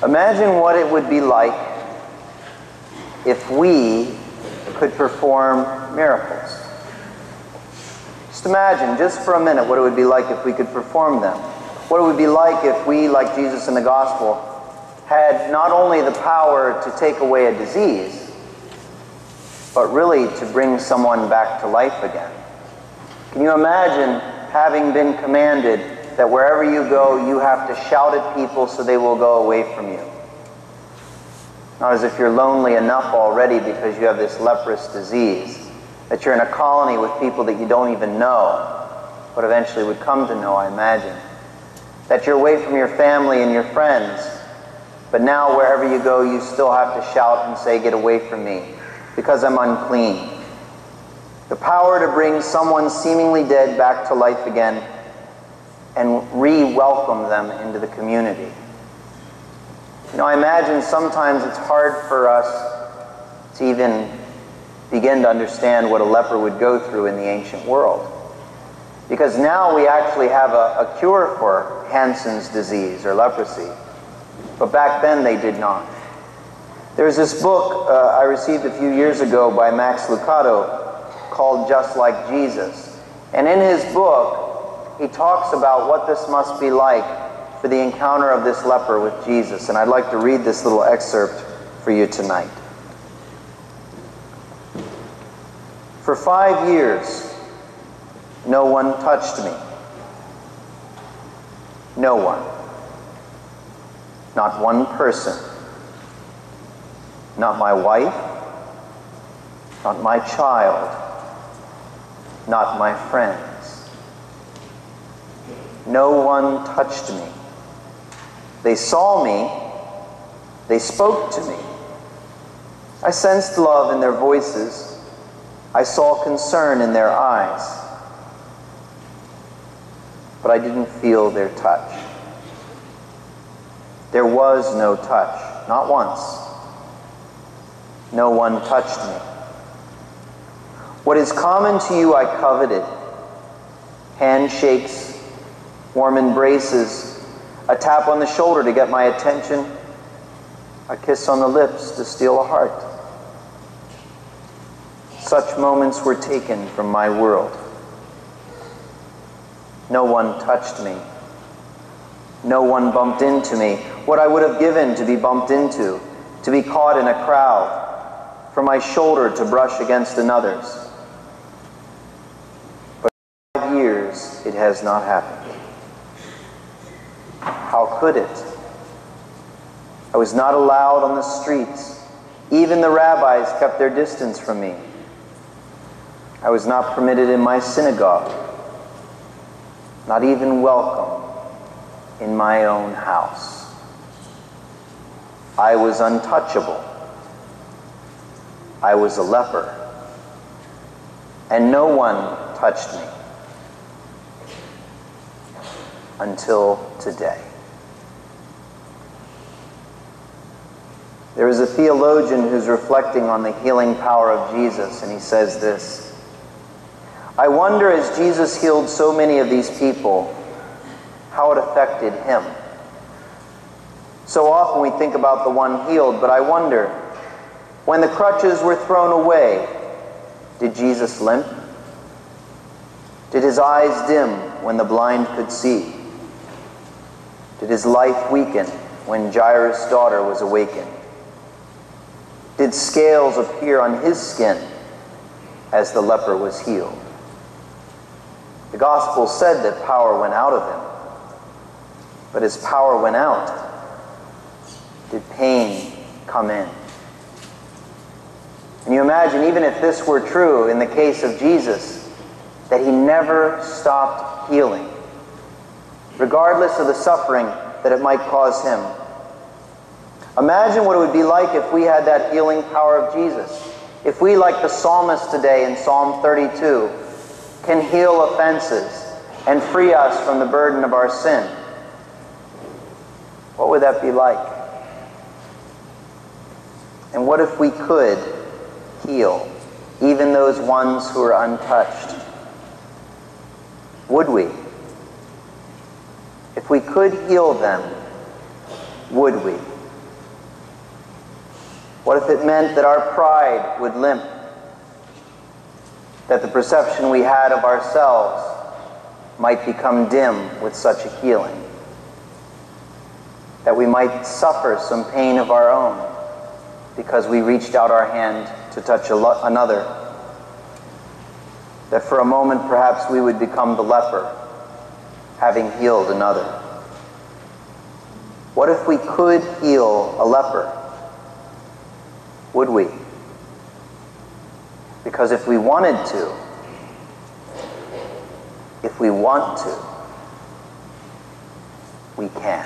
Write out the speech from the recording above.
Imagine what it would be like if we could perform miracles. Just imagine, just for a minute, what it would be like if we could perform them. What it would be like if we, like Jesus in the gospel, had not only the power to take away a disease, but really to bring someone back to life again. Can you imagine having been commanded that wherever you go, you have to shout at people so they will go away from you? Not as if you're lonely enough already because you have this leprous disease, that you're in a colony with people that you don't even know, but eventually would come to know, I imagine. That you're away from your family and your friends, but now wherever you go, you still have to shout and say, "Get away from me, because I'm unclean." The power to bring someone seemingly dead back to life again and re-welcome them into the community. You know, I imagine sometimes it's hard for us to even begin to understand what a leper would go through in the ancient world. Because now we actually have a cure for Hansen's disease or leprosy. But back then they did not. There's this book I received a few years ago by Max Lucado called Just Like Jesus. And in his book, he talks about what this must be like for the encounter of this leper with Jesus. And I'd like to read this little excerpt for you tonight. "For 5 years, no one touched me. No one. Not one person. Not my wife. Not my child. Not my friends. No one touched me. They saw me. They spoke to me. I sensed love in their voices. I saw concern in their eyes. But I didn't feel their touch. There was no touch, not once. No one touched me. What is common to you I coveted. Handshakes, warm embraces, a tap on the shoulder to get my attention, a kiss on the lips to steal a heart. Such moments were taken from my world. No one touched me. No one bumped into me. What I would have given to be bumped into, to be caught in a crowd, for my shoulder to brush against another's. But for 5 years, it has not happened. How could it? I was not allowed on the streets. Even the rabbis kept their distance from me. I was not permitted in my synagogue. Not even welcome in my own house. I was untouchable. I was a leper. And no one touched me. Until today. There is a theologian who's reflecting on the healing power of Jesus, and he says this: I wonder, as Jesus healed so many of these people, how it affected him. So often we think about the one healed, but I wonder, when the crutches were thrown away, did Jesus limp? Did his eyes dim when the blind could see? Did his life weaken when Jairus' daughter was awakened? Did scales appear on his skin as the leper was healed? The gospel said that power went out of him. But as power went out, did pain come in? And you imagine, even if this were true in the case of Jesus, that he never stopped healing, regardless of the suffering that it might cause him. Imagine what it would be like if we had that healing power of Jesus. If we, like the psalmist today in Psalm 32, can heal offenses and free us from the burden of our sin. What would that be like? And what if we could heal even those ones who are untouched? Would we? If we could heal them, would we? What if it meant that our pride would limp? That the perception we had of ourselves might become dim with such a healing? That we might suffer some pain of our own because we reached out our hand to touch another? That for a moment perhaps we would become the leper, having healed another? What if we could heal a leper? Would we? Because if we wanted to, if we want to, we can.